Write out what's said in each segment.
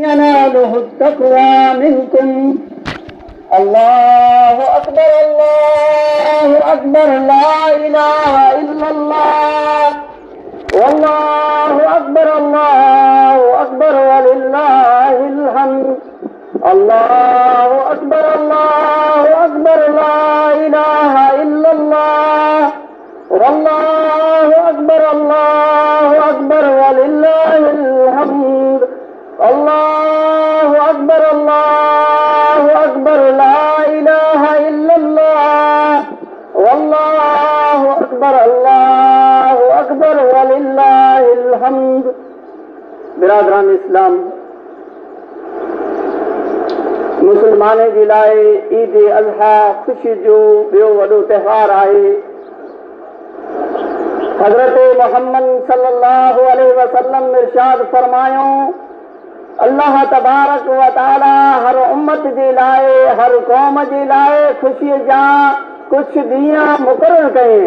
يناله التقوى منكم. الله أكبر الله أكبر لا إله إلا الله والله أكبر الله أكبر ولله الحمد. الله أكبر الله أكبر لا إله إلا الله والله أكبر الله أكبر ولله الحمد. الله أكبر الله أكبر لا إله إلا الله والله أكبر الله أكبر ولله الحمد. برادران इस्लाम, मुसलमाने जे लाइ ईद अज़हा ख़ुशी जो ॿियो वॾो त्योहार आहे. हज़रत मोहम्मद सल्लल्लाहु अलैहि वसल्लम इरशाद फरमायो, अल्लाह तबारक व तआला हर उम्मत जे लाइ, हर क़ौम जे लाइ ख़ुशीअ जा कुझु ॾींहं मुक़ररु कये.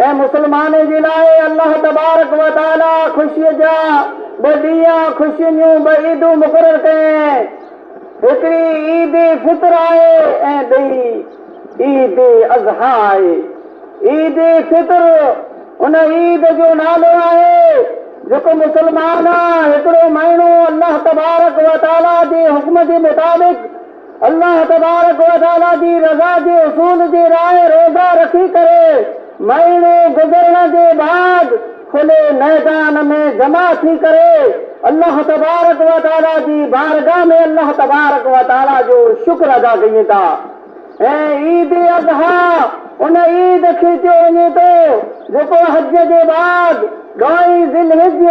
ऐं मुसलमान जे लाइ अल्लाह तबारक व तआला ख़ुशीअ जा ॿ ॾींहं, ख़ुशियुनि जूं ॿ ईदूं मुक़ररु कये. हिकिड़ी ईद फितर आहे ऐं ॿी ईद अज़हा आहे. ईद फितर उन ईद जो नालो आहे जेको मुसलमान हिकिड़ो महीनो अल्लाह तबारक व तआला जे हुक्म जे मुताबिक़, अल्लाह तबारक व तआला जी रज़ा जे उसूल जे राह रोज़ा रखी करे महीनो गुज़रण जे बाद खुले मैदान में जमा थी करे अल्लाह तबारक व तआला जी बारगाह में अल्लाह तबारक व तआला जो शुक्र अदा कयूं था. ऐं ईद अज़हा उन ईद खे चयो वञे थो जेको हज जे बाद 2 ज़िलहिज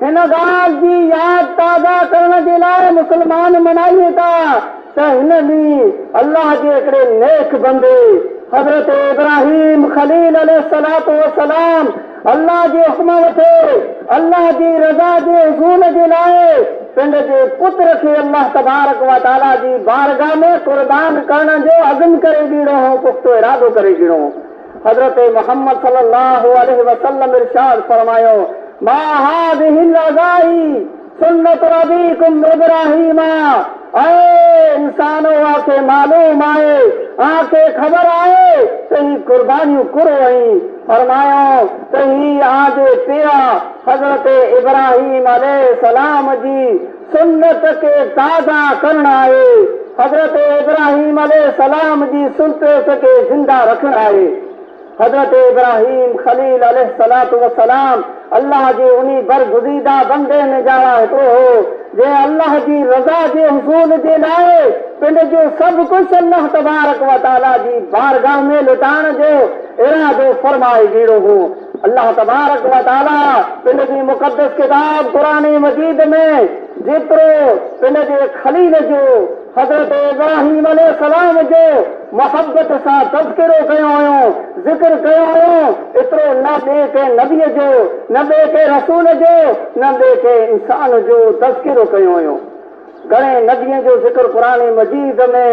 हिन ॻाल्हि जी यादि ताज़ा करण जे लाइ मुसलमान मनाइनि था त हिन ॾींहुं अल्लाह जे हिकिड़े नेक बंदे हज़रत इब्राहिम खलील अलैहिस्सलातु वस्सलाम अल्लाह जे हुक्म वठे, अल्लाह जी रज़ा जे उसूल जे लाइ पिंड जे पुत्र खे अल्लाह तबारक व तआला जी बारगाह में क़ुर्बान करण जो अज़्म करे ॾिनो हो, पुख़्तो इरादो करे ॾिनो. हज़रत मोहम्मद सल्लल्लाहु अलैहि वसल्लम इरशाद फरमायो, मा हाज़िहिल अज़ाई सुन्नत अबीकुम इब्राहीम. ऐं इंसानो आखे मालूम आहे, आखे ख़बर आहे त ही क़ुर्बानियूं कुरो आहिनि. फरमायो त ही आजे पिया हज़रत इब्राहीम अलैहिस्सलाम जी सुन्नत खे ताज़ा करणु आहे. हज़रत इब्राहीम अलैहिस्सलाम जी सुन्नत खे ज़िंदा रखणु आहे. हज़रत इब्राहीम खलील अलैहिस्सलातु वस्सलाम अल्लाह जे उन्ही बरगुज़ीदा बंदे में जावा हिकिड़ो हो जंहिं अल्लाह जी रज़ा जे हुसूल जे लाइ पिंड जो सभु कुझु अल्लाह तबारक व तआला जी बारगाह में लुटाइण जो इरादो फरमाए ॾिनो हो. अल्लाह तबारक व तआला पिंड जी मुक़द्दस किताब क़ुरान मजीद में जेतिरो पिंड जे खलील जो हज़रत इब्राहीम अलैहिस्सलाम जो मोहब्बत सां तज़किरो कयो हुयो, ज़िक्र कयो हुयो, एतिरो न ॿिए कंहिं नबीअ जो, न ॿिए कंहिं रसूल जो, न ॿिए कंहिं इंसान जो तज़किरो कयो हुयो. घणे नबीअ जो ज़िक्र क़ुरान मजीद में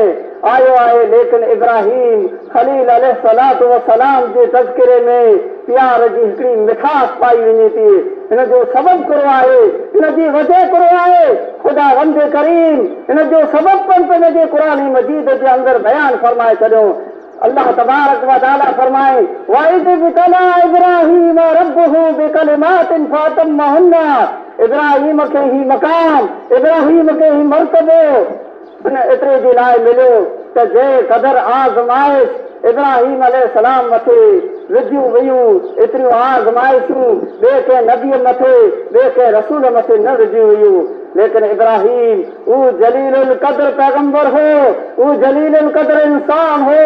आयो आहे, लेकिन इब्राहीम खलील अलैहिस्सलातु वस्सलाम जे तज़किरे में प्यार जी हिकिड़ी मिठास पाई वञे थी. हिन जो सबबु कहिड़ो आहे, हिन जी वजह कहिड़ो आहे, ख़ुदा वंद करीम हिन जो सबबु पिणु हिन जे क़ुरान मजीद जे अंदरि बयानु फरमाए छॾियो. अल्लाह तबारक व तआला फरमाए, वाइद बितला इब्राहीम रब्बुहु बिकलिमातिन फातम्महुन्न. इब्राहीम खे ही मकाम, इब्राहीम खे ही मर्तबो एतिरे जे लाइ मिलियो त जंहिं क़दर आज़माइश इब्राहीम अलैहिस्सलाम मथे विधियूं वयूं, एतिरियूं आज़माइशूं ॿिए कंहिं नबीअ मथे, ॿिए कंहिं रसूल मथे न विधियूं वयूं. लेकिन इब्राहीम हू जलीलुल क़द्र पैगंबर हो, हू जलीलुल क़द्र इंसान हो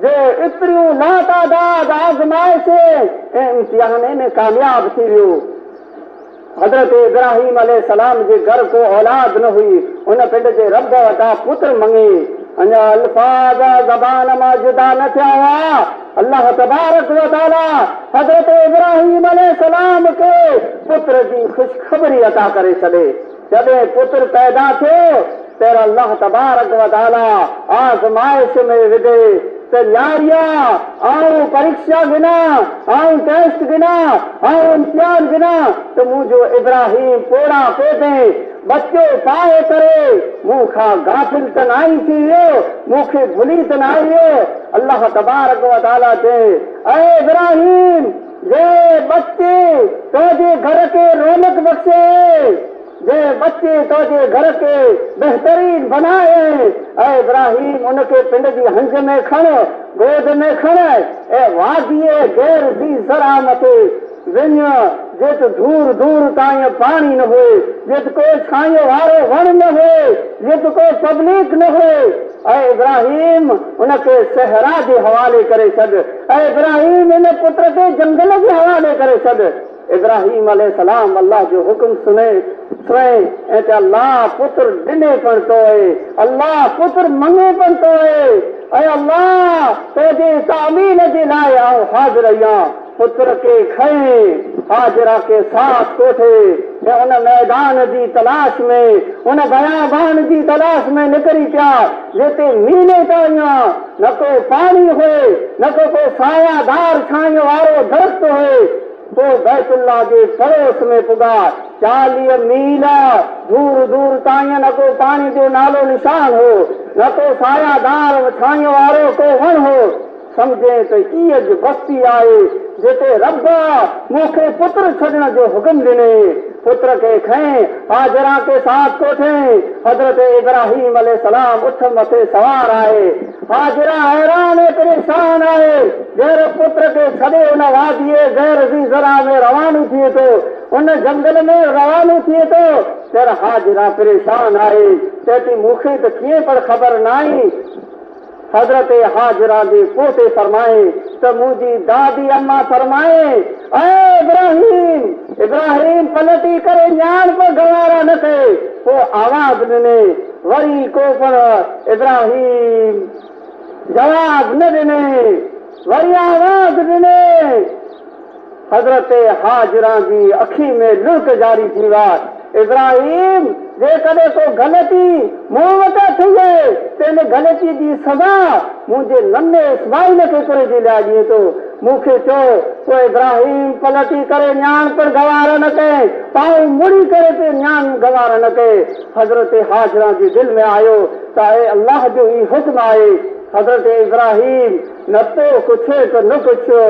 जो एतिरियूं लातादाद आज़माइश ऐं इम्तिहान में कामयाब थी वियो. हज़रत इब्राहीम अलैहिस्सलाम जे घर को औलाद न हुई, उन पिंड जे रब वटां पुत्र मङे. अञा अल्फाज़ ज़बान मां जुदा न थिया हुआ. अल्लाह तबारक व तआला हज़रत इब्राहीम अलैहिस्सलाम खे पुत्र जी ख़ुशख़बरी अता करे छॾे. जॾहिं पुत्र पैदा थियो त अल्लाह तबारक व तआला आज़माइश में विधे त न्यारिया आऊं परीक्षा गिना, आऊं टेस्ट गिना, आऊं इम्तिहान गिना त मुंहिंजो इब्राहीम पोड़ा पेटे बच्चो पाए करे मूंखां गाफ़िल त न आई थी वियो, मूंखे भुली त न आई वियो। अल्लाह तबारक व तआला चए, ऐ इब्राहिम, जे बच्चे तुंहिंजे घर खे रौनक बख़्शे, जे बच्चे तुंहिंजे घर खे बहितरीन बनाए, ऐं इब्राहिम उनखे पिंड जी हंज में खण, गोद में खण ऐं वादीअ गैर ज़ी ज़रा मथे वञ, जेत दूर दूर ताईं पाणी न हुए, जेत कोई छांयो वारो वण न हुए, जेत कोई पब्लिक न हुए। ऐं इब्राहिम उनखे सहरा जे हवाले करे छॾ, ऐं इब्राहिम इन पुट खे जंगल जे हवाले करे छॾ। इब्राहिम अलैहिस्सलाम अल्लाह जो हुकुम सुने ऐं चए, अल्लाह पुत्र ॾिने पण तोए, अल्लाह पुत्र मङे पण तोए, ऐं अल्लाह तुंहिंजे तामील जे लाइ आउं हाज़िर आहियां। पुत्र के खए हाजिरा के साथ कोठे ऐं उन मैदान जी तलाश में, उन बयाबान जी तलाश में निकिरी पिया जिते मीने ताईं न को पाणी हुए, न को सायादार छांयो वारो दरख़्त हुए। पोइ बैतुल्लाह जे पड़ोस में पुॻा, 40 मील दूर दूर ताईं न को पाणी जो नालो निशान हो, न को सायादार छांयो वारो को वण हो। समझे त इहा ज बस्ती आहे जिते रब मूंखे पुत्र छॾण जो हुकुम ॾिने। पुत्र के खएं हाजिरा के साथ कोठे। हज़रत इब्राहिम अलैहिस्सलाम उठ मथे सवार आहे। हाजिरा हैरान ऐं परेशान आहे, जहिड़ो पुत्र खे छॾे उन वादीअ गैर ज़ी ज़रा में रवानो थिए थो, उन जंगल में रवानो थिए थो, तर हाजिरा परेशान आहे। चए थी मूंखे त कीअं पर ख़बर न आई। हज़रत हाजिरा जे पोते फरमाए त मुंहिंजी दादी अम्मा फरमाए, ऐ इब्राहिम, इब्राहिम पलटी करे ॼाण पर गवारा न कए। पोइ आवाज़ ॾिने, वरी को पर इब्राहिम जवाब न ॾिने, वरी आवाज़ ॾिने। हज़रत हाजिरा जी अखी में लुक जारी थी विया। इब्राहिम, जेकॾहिं को ग़लती मूं वटां थी वई त इन ग़लती जी सज़ा मुंहिंजे नन्हे इस्माइल खे करे थी ॾियां ॾिए थो। मूंखे चओ। पोइ इब्राहिम पलटी करे ञाण पर गवार न कए, पांव मुड़ी करे पे ञाण गवार न कए। हज़रत हाजिरा जे दिलि में आयो त अल्लाह जो ई हुक्म आहे। हज़रत इब्राहिम न तो कुझु त न कुझु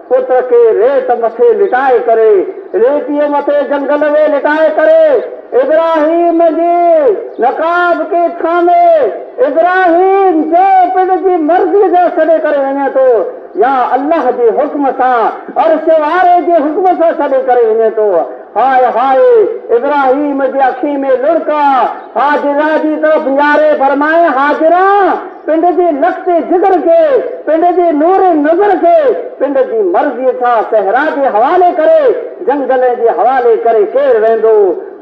पुत्र खे रेत मथे लिटाए करे, रेतीअ मथे जंगल में लिटाए करे इब्राहिम जे नकाब के थामे इब्राहिम जो पिण जी मर्ज़ी जो छॾे करे वञे थो, या अल्लाह जे हुक्म सां अर्श वारे जे हुक्म सां छॾे करे वञे थो। हाय हाय, इब्राहिम जी अखी में लुड़का। हाजिरा जी तरफ़ यारे फरमाए, हाजिरा पिंड जी लखते जिगर खे, पिंड जी नूर नज़र खे पिंड जी मर्ज़ीअ सां सहरा जे हवाले करे, जंगल जे हवाले करे केरु वेंदो?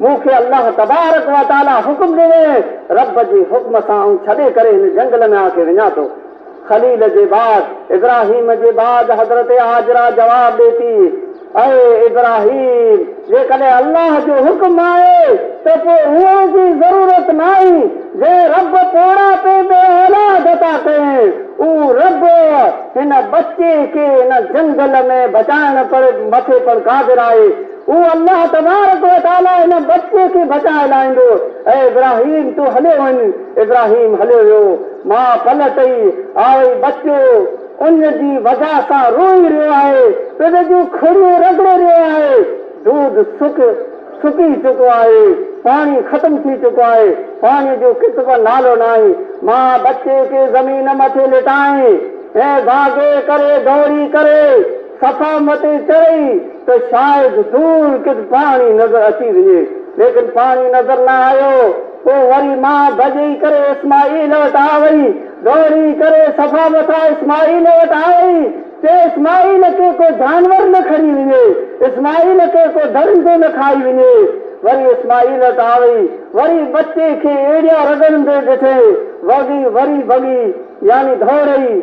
मूंखे अल्लाह तबारक व तआला हुकुम ॾिने, रब जे हुक्म सां छॾे करे हिन जंगल में आके वञा थो। खलील जे बाद, इब्राहिम जे बाद हज़रत हाजिरा जवाब ॾे थी, ऐं इब्राहिम, जेकॾहिं अल्लाह जो हुक्म आहे त पोइ हुअण जी ज़रूरत न आहे। जे रब पोड़ा पे औलाद अता कए, उ रब हिन बच्चे खे हिन जंगल में बचाइण पर मथे पर क़ादिर आहे। उ अल्लाह तबारक व तआला हिन बच्चे खे बचाए लाहींदो। ऐं इब्राहिम तूं हलियो वञ। इब्राहिम हलियो वियो। मां पलटई आई, बच्चो उन जी वजह सां रोई रहियो आहे, पिण जूं खड़ियूं रगड़े रहियो आहे। दूध सुकी चुको आहे, पाणी ख़तम थी चुको आहे, पाणी जो किस्म नालो न आहे। मां बच्चे खे ज़मीन मथे लिटाए ऐं भागे करे दौड़ी करे सफ़ा मथे चढ़ी त शायदि दूर किथे पाणी नज़र अची वञे, लेकिन पाणी नज़र न आयो। पोइ वरी मां भॼी करे इस्माइल वटि आ वई, दौड़ी करे सफ़ा मथां इस्माइल वटि आई। चए इस्माइल खे को जानवर न खणी वञे, इस्माइल खे को दरिंदो न खाई वञे। वरी इस्माइल वटि आ वई, वरी बच्चे खे एड़िया रगड़ंदे ॾिठे, वरी भॻी यानी दौड़ई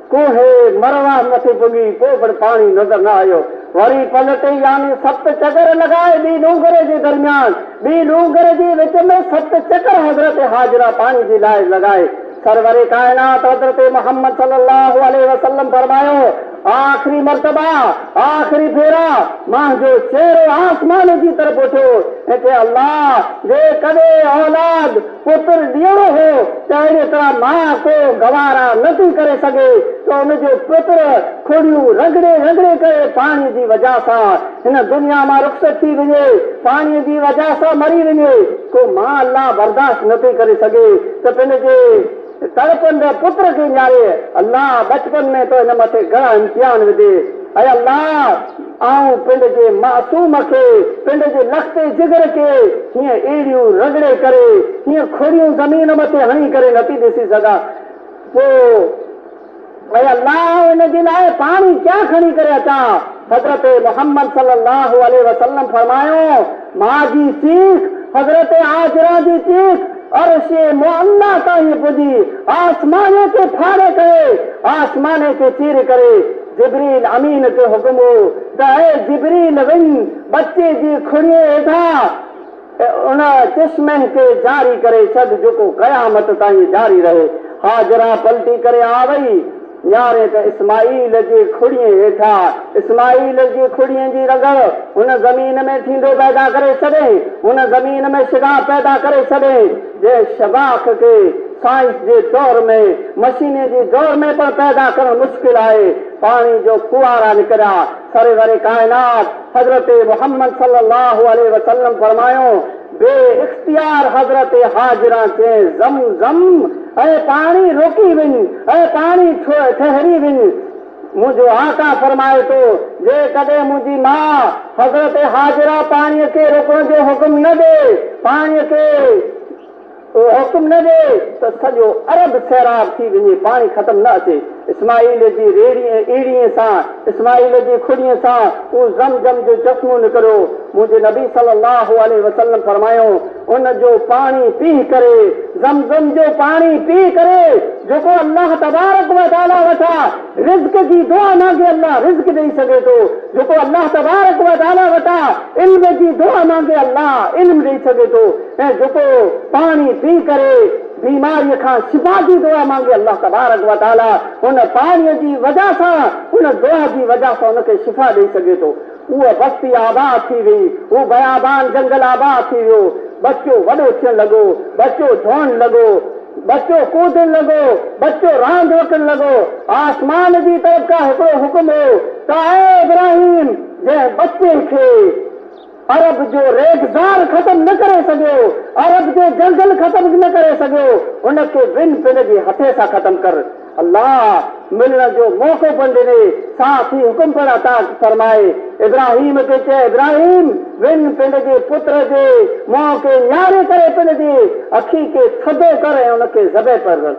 कोहे मरवा मथे पुॻी। पोइ पर पाणी नज़र न आयो। वरी पलटे यानी 7 चकर लॻाए ॿी डूंगर जे दरमियान, ॿी डूंगर जे विच में 7 चकर हज़रत हाजिरा पाणी जे लाइ लॻाए। सरवरे कायनात हज़रत मोहम्मद सल्लल्लाहु अलैहि वसल्लम फरमायो, आखिरी मर्तबा आखिरी फेरा मां जो चेहरो आसमान जी तरफ उठो ऐं अल्लाह जे कदे औलाद पुत्र ॾियणो हो त अहिड़ी तरह मां को गवारा नथी करे सघे त हुनजो पुत्र खोड़ियूं रगड़े रगड़े करे पाणीअ जी वजह सां हिन दुनिया मां रुख़सत थी वञे, पाणीअ जी वजह सां मरी वञे, को मां अल्लाह बर्दाश्त नथी करे सघे त पंहिंजे तड़पंदड़ पुत्र खे न्यारे अल्लाह बचपन में तो हिन मथे घणा इम्तिहान विधे। ऐं अल्लाह आऊं पंहिंजे मासूम खे पंहिंजे लखते जिगर खे हीअं एड़ियूं रगड़े करे हीअं खोड़ियूं ज़मीन मथे हणी करे नथी ॾिसी सघां। पोइ ऐं अल्लाह हिन जे लाइ पाणी क्या खणी करे अचां। हज़रत मोहम्मद सल्लल्लाहु अलैहि वसल्लम फरमायो मां जी चीख हज़रत हाजरा जी चीख अर्शे मुअल्ला ताईं पुॼी आसमाने खे फाड़े करे आसमाने खे चीर करे जिब्रील अमीन खे हुकुम हो त ऐ जिब्रील वञ बच्चे जी खुड़ीअ हेठां उन चश्मे खे जारी करे छॾ जेको क़यामत ताईं जारी रहे। हाजरा पलटी करे आ वई न्यारे त इस्माईल जी खुड़ीअ हेठां इस्माईल जी खुड़ीअ जी रगड़ हुन ज़मीन में थींदो पैदा करे छॾे, हुन ज़मीन में शिगा पैदा करे छॾे जे शबाख खे साइंस जे दौर में मशीन जे दौर में पण पैदा करणु मुश्किल आहे। पाणी जो फुआरा निकिरिया सरे वरे काइनात हज़रत मोहम्मद सल्लल्लाहु अलैहि वसल्लम फरमायो बे इख्तियार हज़रत हाजरा चए ज़म ज़म ऐं पाणी रोकी वञ ऐं पाणी ठहरी वञ। मुंहिंजो आका फरमाए थो जे कॾहिं मुंहिंजी मां हज़रत हाजरा पाणीअ खे रोकण जो हुकुम न ॾे, पाणीअ खे हुकुम न ॾे त सॼो अरब सैराब थी वञे, पाणी ख़तम न अचे। इस्माईल जी एड़ीअ सां इस्माईल जी खुड़ीअ सां उहो ज़म ज़म जो चश्मो निकिरियो। मुंहिंजे नबी सल्लल्लाहु अलैहि वसल्लम फरमायो उन जो पाणी पी करे ज़म ज़म जो पाणी पी करे जेको अल्लाह तबारक व तआला वटां रिज़्क़ जी दुआ मांगे अल्लाह रिज़्क़ ॾेई सघे थो, जेको अल्लाह तबारक व तआला वटां इल्म जी दुआ मांगे अल्लाह इल्म ॾेई सघे थो, ऐं जेको पाणी पी करे बीमारीअ खां शिफ़ा जी दुआ मांगे अल्लाह तबारक व तआला हुन पाणीअ जी वजह सां हुन दुआ जी वजह सां हुनखे शिफ़ा ॾेई सघे थो। उहा बस्ती आबाद थी वई, उहो बयाबान जंगल आबाद थी वियो, बच्चो वॾो थियणु लॻो, बच्चो धोअणु लॻो, बच्चो कूदणु लॻो, बच्चो रांदि वठणु लॻो। आसमान जी तरफ़ खां हिकिड़ो हुकुम हो त ऐ इब्राहिम जंहिं बच्चे खे अरब जो रेगज़ार ख़तम न करे सघियो, अरब जो जंगल ख़तम न करे सघियो, उनखे ॿिन पंहिंजे हथे सां ख़तम कर। अल्लाह मिलण जो मौक़ो पिण ॾिने, साथ ही हुकुम पिण अता फरमाए इब्राहिम खे चए इब्राहिम ॿिन पंहिंजे पुत्र जे मुंहं खे न्यारे करे पंहिंजी अखी खे थधो कर ऐं उनखे ज़बह कर।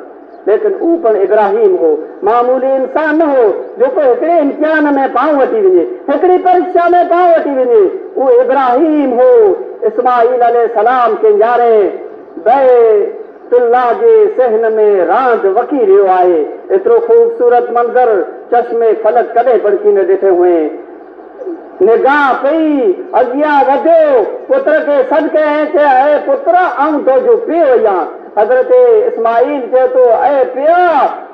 लेकिन उहो पण इब्राहिम हो, मामूली इंसान न हो जेको हिकिड़े इम्तिहान में पांव वठी वञे, हिकिड़ी परीक्षा में पांव वठी वञे। उहो इब्राहिम हो इस्माईल अलैहिस्सलाम खे न्यारे बैतुल्लाह जे सहन में रांदि वकी रहियो आहे। एतिरो ख़ूबसूरत मंज़र चश्मे फलक कॾहिं बड़की न ॾिठे हुए। निगाह पई अॻियां वधियो पुत्र खे सॾु कयईं चए ऐं पुत्र आऊं तुंहिंजो पीउ आहियां। हज़रत इस्माईल चए थो ऐं पीउ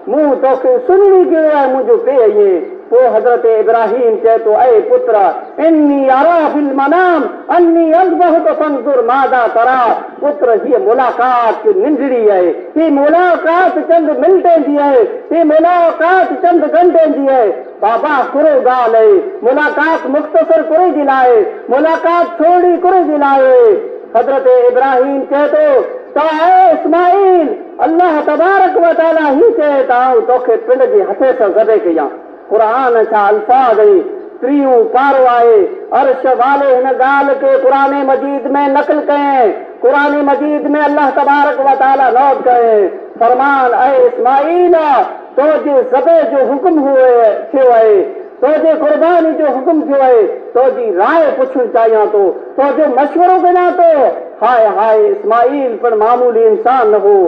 मूं तोखे सुञी कयो आहे मुंहिंजो पीउ आहीं। पोइ हज़रत इब्राहिम चए थो ऐं पुत्र इन्नी अरा फिल मनाम अन्नी अज़बहुक फंज़ुर माज़ा तरा। पुत्र हीअ मुलाक़ात निंढड़ी आहे, हीअ मुलाक़ात चंद मिंटनि जी आहे, हीअ मुलाक़ात चंद घंटनि जी आहे। बाबा कुरो ॻाल्हि आहे, मुलाक़ात मुख़्तसर कुरे जी लाइ, मुलाक़ात थोरी कुरे जी लाइ। हज़रत इब्राहिम चए थो त ऐ इस्माईल अल्लाह तबारक व तआला ही चए त आऊं तोखे पिंड जे हथे सां ज़बह कयां। क़ुरान छा अल्फाज़ ऐं टीहों पारो आहे। अर्श वाले हिन ॻाल्हि खे क़ुरान मजीद में नक़ल कयईं। क़ुरान मजीद में अल्लाह तबारक व तआला नौट कयईं फरमान ऐ इस्माईल तुंहिंजे ज़बह जो हुकुम थियो आहे, तुंहिंजे क़ुर्बानी जो हुकुम थियो आहे, तुंहिंजी राय पुछणु चाहियां थो, तुंहिंजो मशवरो ॾियां थो। हाय हाय इस्माईल पण मामूली इंसान न हो।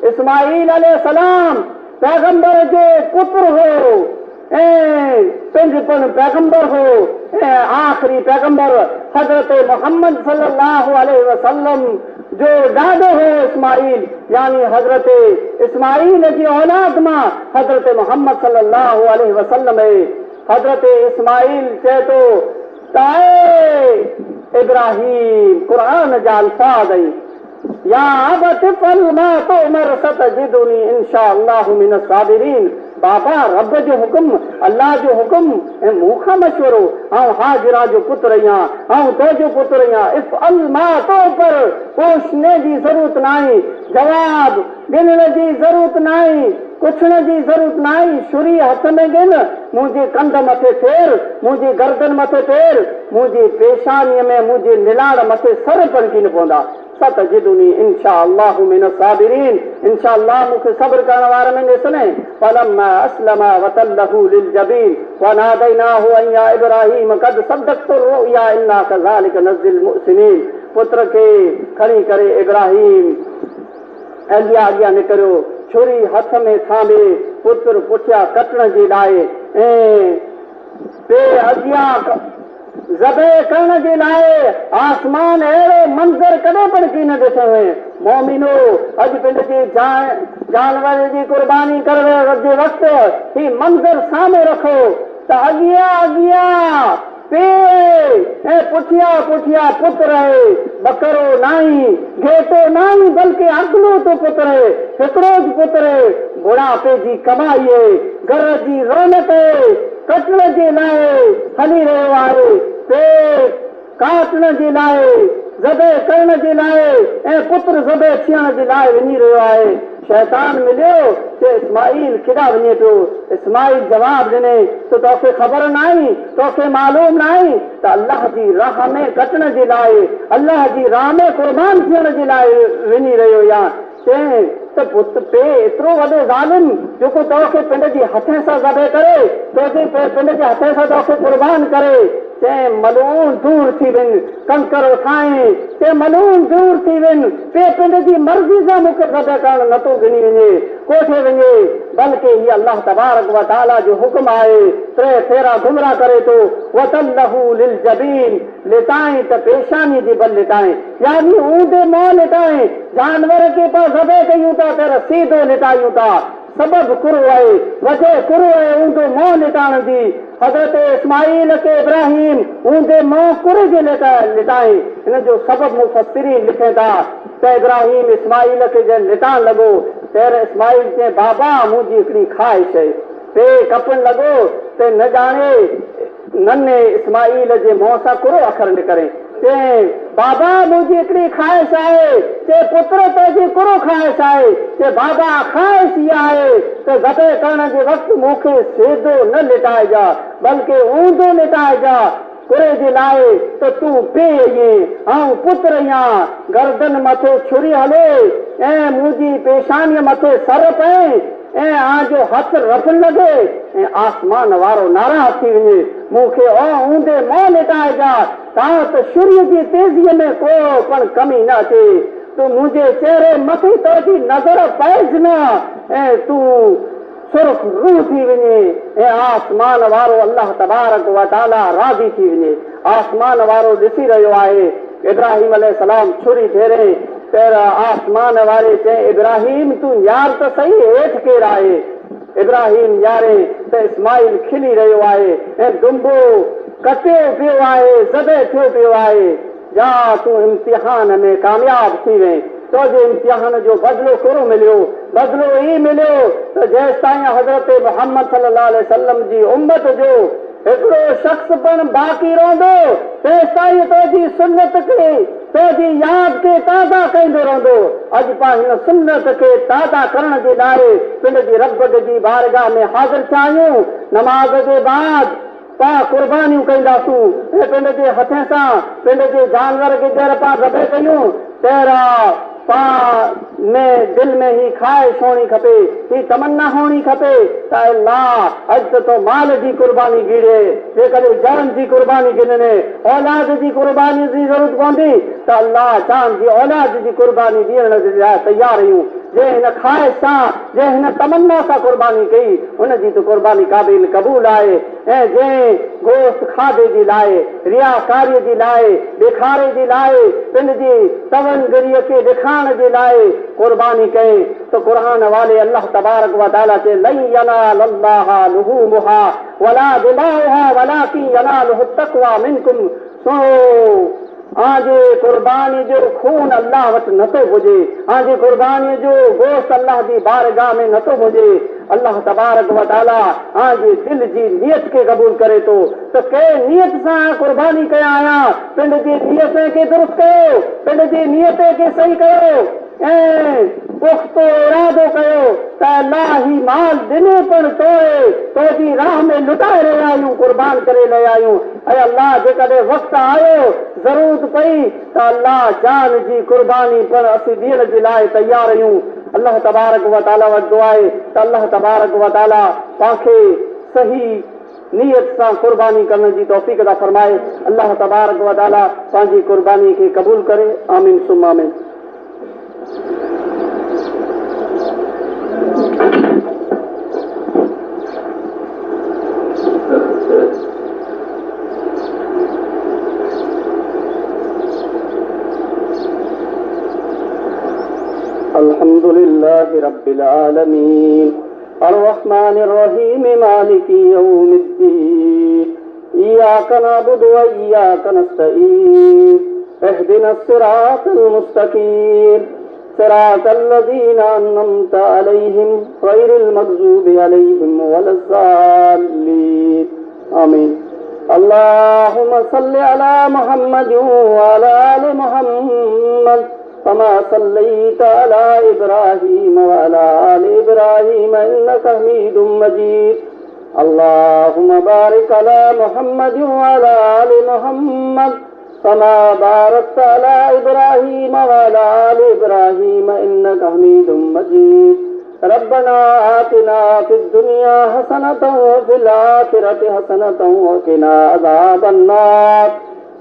इस्माईल अलैहिस्सलाम पैगंबर जो पुत्र हो ऐं पंहिंजपण पैगंबर हो ऐं आख़िरी पैगंबर हज़रत मोहम्मद सल्लल्लाहु अलैहि वसल्लम जो ॾाॾो हो इस्माईल, यानी हज़रत इस्माईल जी औलाद मां हज़रत मोहम्मद सल्लल्लाहु अलैहि वसल्लम हज़रत इस्माइल चए थो ताए इब्राहिम क़ुरान जा अल्फाज़ आई या अबत फल मा तुमर सतजिदुनी इंशाअल्लाहु मिन साबिरीन। बाबा रब जो हुक्म अल्लाह जो हुक्म ऐं मूंखां मशवरो ऐं हाजिरा जो पुत्र आहियां ऐं तुंहिंजो पुत्र आहियां इफ अल मा तो पर पुछने जी ज़रूरत नाहे जवाब ॾियण जी ज़रूरत नाहे पुछण जी ज़रूरत नाहे छुरी हथ में गिन मुंहिंजे कंध मथे फेर मुंहिंजी गर्दन मथे फेर मुंहिंजी पेशानीअ में मुंहिंजे निलाड़ मथे सर पणकी न पवंदा सतजिदुनी इंशाअल्लाहु मिन साबिरीन इंशाअल्लाह मूंखे सब्र करण वारनि में ॾिसने फलम्मा अस्लमा वतल्लहु लिलजबीन वनादैनाहु अन या इब्राहीम क़द सद्दक़्ता रुया इन्ना कज़ालिक नज़्ज़िल मुहसिनीन। पुत्र खे खणी करे इब्राहीम अॻियां अॻियां निकिरियो छुरी हथ में थामे पुत्र पुठियां कटण जे लाइ ऐं पे अॻियां ज़बे करण जे लाइ आसमान अहिड़ो मंज़र कॾहिं पणकी न ॾिठो हुए। मोमिनो अॼु पंहिंजी जानवर जी कुर्बानी करण जे वक़्तु ही मंज़र साम्हूं रखो त अॻियां अॻियां पे ऐं पुठियां पुठियां पुत्र आहे बकरो नाई घेटो नाई बल्कि अॻिलो तो पुत्र आहे हिकिड़ो ज पुत्र आहे बुढ़ापे जी कमाई आहे घर जी रौनक आहे कटण जे लाइ हली रहियो आहे पेट काटण जे लाइ ज़बे करण जे लाइ ऐं पुत्र ज़बे थियण जे लाइ वञी रहियो आहे। शैतान मिलियो कि इस्माइल केॾा वञे पियो। इस्माइल जवाब ॾिने त तोखे ख़बर न आहे तोखे मालूम न आहे त अल्लाह जी राह में कटण जे लाइ अल्लाह जी राह में क़ुर्बान थियण जे लाइ वञी रहियो या चई त पुत पे एतिरो वॾो ज़ालिम जेको तोखे पंहिंजे हथे सां ज़बे करे तोखे पंहिंजे हथे सां तोखे क़ुर्बान करे चई मलून दूर थी वञ कंकर उठाए ते मलून दूर थी वञ पे पंहिंजी मर्ज़ी सां मूंखे ज़बे करणु नथो गिनी वञे कोठे वञे बल्कि हीअ अल्लाह तबारक व तआला जो हुक्म आहे टे फेरा गुमराह करे थो वतल्लहु लिलजबीन लिटाए त पेशानी जे बल लिटाए यानी ऊंधे मुंहुं लिटाए जानवर के पास ज़बे कयूं था त सीधो लिटायूं था सबब कुरो आहे वजह कुरो आहे ऊंधो मुंहुं लिटाइण जी। हज़रत इस्माइल के इब्राहिम ऊंधे मुंहुं कुरे जे लिटाए हिन जो सबब मुफ़स्सिरीन लिखे था त इब्राहिम इस्माइल खे जंहिं लिटाइण लॻो पहिरियों इस्माइल चई बाबा मुंहिंजी हिकिड़ी ख़्वाहिश आहे पे कपण लॻो त न ॼाणे नन्हे इस्माइल जे मुंहं सां कुरो अखर निकिरे चई बाबा मुंहिंजी हिकिड़ी ख़्वाहिश आहे चई पुत्र तुंहिंजी कुरो ख़्वाहिश आहे चई बाबा ख़्वाहिश इहा आहे त ज़बे करण जे वक़्तु मूंखे सीधो न लिटाइजा बल्कि ऊंधो लिटाइजा कुरे जे लाइ त तूं पीउ आहीं ऐं पुत्र आहियां गर्दन मथे छुरी हले ऐं मुंहिंजी पेशानीअ मथे सर पए ऐं आजो हथ रखण लॻे ऐं आसमान वारो नाराज़ थी वञे मूंखे ऊंधे मुंहुं लिटाइजा तां त छुरीअ जी तेज़ीअ में को पण कमी न अचे तूं मुंहिंजे चहिरे मथे तुंहिंजी नज़र पइज न ऐं तूं सुर्ख रूह थी वञे ऐं आसमान वारो अल्लाह तबारक व तआला राज़ी थी वञे। आसमान वारो ॾिसी रहियो आहे इब्राहिम अलैहिस्सलाम छुरी फेरे पर आसमान वारे चई इब्राहिम तूं यार त सही हेठि केरु आहे। इब्राहिम यारे त इस्माइल खिली रहियो आहे ऐं दुंबो कटियो पियो आहे ज़बे थियो पियो आहे जा तूं इम्तिहान में कामयाब थी वएं तुंहिंजे इम्तिहान जो बदिलो कोन मिलियो बदिलो ई मिलियो त जेसि ताईं हज़रत मुहम्मद सल्लल्लाहु अलैहि वसल्लम जी उम्मत जो हिकिड़ो शख़्स पण बाक़ी रहंदो तेसि ताईं तुंहिंजी सुन्नत खे तुंहिंजी यादि खे ताज़ा कंदो रहंदो। अॼु पाण हिन सुन्नत खे ताज़ा करण जे लाइ पंहिंजी रब जी बारगाह में हाज़िर थिया आहियूं। नमाज़ जे बाद पाण कुर्बानियूं कंदासूं ऐं पंहिंजे हथ सां पंहिंजे जानवर खे जर पाण ज़बे कयूं पहिरां पाण में दिल में ही ख़्वाहिश होनी खपे ही तमन्ना होनी खपे त अल्लाह अॼु त तो माल जी कुर्बानी गिड़े जेकॾहिं जान जी कुर्बानी गिड़ने औलाद जी कुर्बानी जी ज़रूरत पवंदी त अल्लाह जान जी औलाद जी कुर्बानी ॾियण जे लाइ तयार आहियूं। जे हिन ख़्वाहिश सां जे हिन तमन्ना सां कुर्बानी कई उनजी त कुर्बानी क़ाबिल क़बूल आहे ऐं जंहिं गोश्त खाधे जे लाइ रियाकारीअ जे लाइ ॾेखारे जे लाइ पंहिंजी कारीगरीअ खे ॾेखारण जे लाइ क़ुर्बानी कई तो क़ुरान वाले अल्लाह तबारक व तआला के लन यनालल्लाह लुहूमुहा वला दिमाउहा वलाकिन यनालुहु तक़वा मिनकुम। सो आजे कुर्बानी जो खून अल्लाह वटि नथो हुजे, आजे कुर्बानी जो गोश्त अल्लाह जी बारगाह में नथो हुजे। अल्लाह तबारक व तआला आजे दिल जी नियत के कबूल करे तो के नियत सां कुर्बानी कया आया, पिंड जी नियत के दुरुस्त कयो, पिंड जी नियत के सही कयो ऐं पुख्तो इरादो कयो त अल्लाह ही माल ॾिने पण तो जी राह में लुटाए रहिया आहियूं, कुर्बान करे रहिया आहियूं। ऐं अल्लाह जेकॾहिं वक़्तु आयो ज़रूरत पई त अल्लाह जान जी कुर्बानी पण असीं ॾियण जे लाइ तयार आहियूं। अल्लाह तबारक व तआला वटि दुआ आहे त अल्लाह तबारक व तआला पांखे सही नियत सां कुर्बानी करण जी तौफ़ीक़ अता फरमाए। अल्लाह तबारक व तआला पंहिंजी कुर्बानी खे क़बूल करे। आमीन सुम्मा आमीन। अल्हम्दुलिल्लाहि रब्बिल आलमीन अर्रहमानिर रहीम मालिकी यौमिद्दीन इय्याका नअबुदु व इय्याका नस्तईन इहदिनस सिरातल मुस्तकीम सिरातल लज़ीना अन्अमता अलैहिम गैरिल मग़ज़ूबि अलैहिम वलज़्ज़ालिन। आमीन। अल्लाहुम्मा सल्लि अला मुहम्मद व अला आलि मुहम्मद कमा सल्लैता अला इब्राहीम व अला आलि इब्राहीम इन्नका हमीदुम मजीद। अल्लाहुम्मा बारिक अला मुहम्मद व अला आलि मुहम्मद कमा बारकता अला इब्राहीम व अला आलि इब्राहीम इन्नका हमीदुम मजीद। रब्बना आतिना फिद दुनिया हसनतन व फिल आखिरति हसनतन व क़िना अज़ाबन्नार।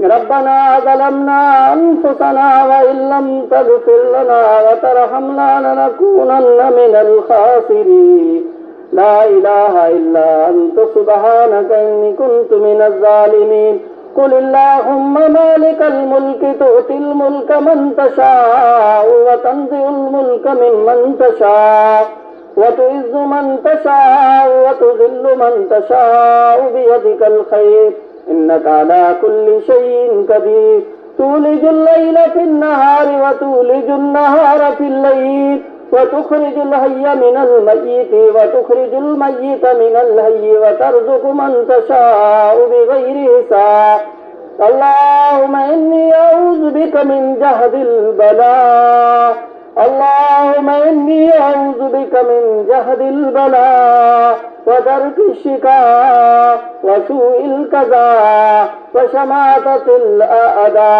रब्बना ज़लमना अनफुसना व इल्लम तग़फिर लना व तरहमना लनकूनन्न मिनल खासिरीन। ला इलाहा इल्ला अंत सुब्हानक इन्नी कुन्तु मिनज़ ज़ालिमीन। कुल अल्लाहुम्मा मालिकल मुल्क तु'तिल मुल्क मन तशाअ व तंज़िउल मुल्क मिम्मन तशाअ व तुइज़्ज़ु मन तशाअ व तुज़िल्लु मन तशाअ बियदिकल खैर इन्नका अला कुल्लि शैइन क़दीर। तूलिजुल लैला फिन नहारि व तूलिजुन नहारा फिल लैल व तुखरिजुल हय्य मिनल मय्यिति व तुखरिजुल मय्यिता मिनल हय्यि व तर्ज़ुक़ु मन तशाअ बिग़ैरि हिसाब। अल्लाहुम्मा इन्नी अऊज़ु बिका मिन जहदिल बला। अल्लाहुम्मा इन्नी अऊज़ु बिका मिन जहदिल बला व दरकिश शिका व सूइल क़ज़ा व शमाततिल अअदा।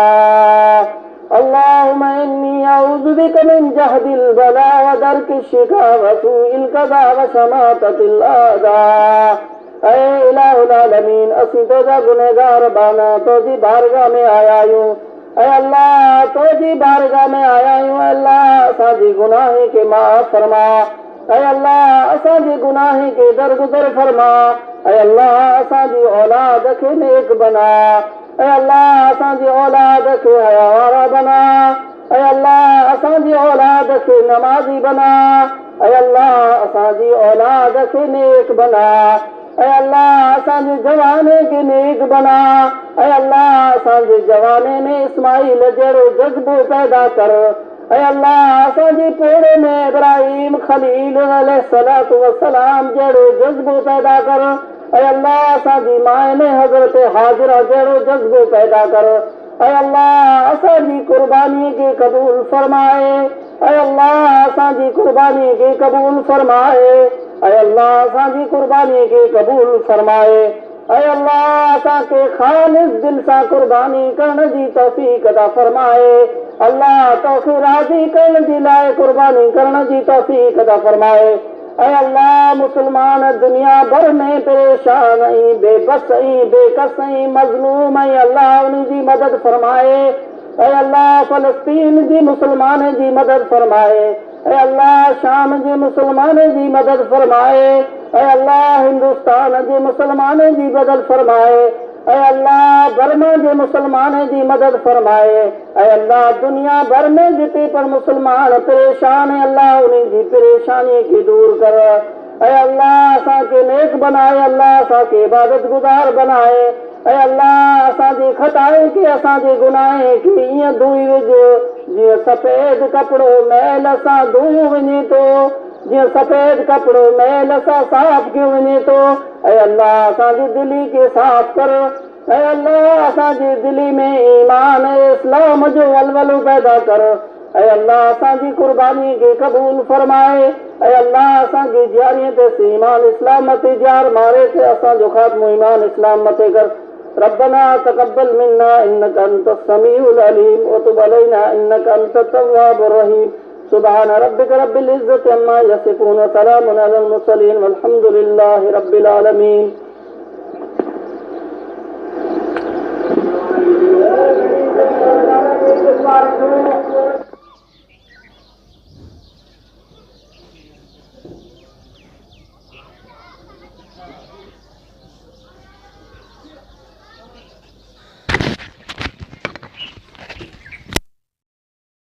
अल्लाहुम्मा इन्नी अऊज़ु बिका मिन जहदिल बला व दरकिश शिका व सूइल क़ज़ा व शमाततिल अअदा। ऐ इलाहुल आलमीन असीं तुझा गुनहगार बाना तुझी बारगाह में आया आहियूं। ऐ अल्लाह तुझी बारगाह में आया आहियूं। अल्लाह असांजी गुनाह के माफ़ फरमा। ऐ अल्लाह असांजी गुनाह के दरगुदर फरमा। ऐ अल्लाह असांजी औलाद खे नेक बना। ऐ अल्लाह असांजी औलाद खे हया वारा बना। ऐ अल्लाह असांजी औलाद खे नमाज़ी बना। ऐ अल्लाह असांजी औलाद खे नेक बना। ऐ अल्लाह असांजे जवाने के नेक बना। ऐ अल्लाह असांजे जवाने में इस्माइल जहिड़ो जज़्बो पैदा कर। ऐ अल्लाह असांजी पोड़े में इब्राहिम खलील अलैहिस्सलातु वस्सलाम जहिड़ो जज़्बो पैदा कर। ऐ अल्लाह असांजी माए में हज़रत हाजिरा जहिड़ो जज़्बो पैदा कर। ऐ अल्लाह असांजी कुर्बानी के कबूल फरमाए। ऐ अल्लाह असांजी कुर्बानी के कबूल फरमाए। ऐ अल्लाह असांजी कुर्बानी के कबूल फरमाए। ऐ अल्लाह असांखे ख़ालिस दिल सां कुर्बानी करण जी तौफ़ीक़ अता फरमाए। अल्लाह तोखे राज़ी करण जे लाइ कुर्बानी करण जी तौफ़ीक़ अता फरमाए। ऐ अल्लाह मुसलमान दुनिया भर में परेशान ऐं बेबस ऐं बेकस ऐं मज़लूम ऐं अल्लाह उन जी मदद फरमाए। ऐ अल्लाह फ़लस्तीन जी मुसलमान जी मदद फरमाए। ऐ अल्लाह शाम जे मुसलमान जी मदद फरमाए। ऐ अल्लाह हिंदुस्तान जे मुसलमान जी मदद फरमाए। ऐ अल्लाह बर्मा जे मुसलमाने जी मदद फरमाए। ऐ अल्लाह दुनिया भर में जिते पर मुसलमान परेशान है अल्लाह उन्हीं जी परेशानी की दूर कर। ऐ अल्लाह असा के नेक बनाए, अल्लाह असा के इबादत गुजार बनाए। ऐ अल्लाह असा जी खताए की असा जी गुनाहे की ईअं धोई विझ जीअं सफ़ेद कपिड़ो मैल सां धोयो वञे थो, जीअं सफ़ेद कपिड़ो मैल सां साफ़ कयो वञे थो। ऐ अल्लाह असांजी दिली खे साफ़ कर। ऐ अल्लाह असांजी दिली में ईमान इस्लाम जो वलवलो पैदा कर। ऐ अल्लाह असांजी कुर्बानी खे क़बूल फरमाए। ऐ अल्लाह असांजी जारीअ ते ईमान इस्लाम ते जार मारे ते असांजो ख़ात्मो ईमान इस्लाम मथे कर। रब्बना तक़ब्बल मिन्ना इन्नका अंतस समीउल अलीम व तुब अलैना इन्नका अंतत तव्वाबुर रहीम। सुब्हान रब्बिका रब्बिल इज्जति अम्मा यसिफून व सलामुन अलल मुरसलीन वल्हम्दुलिल्लाहि रब्बिल आलमीन।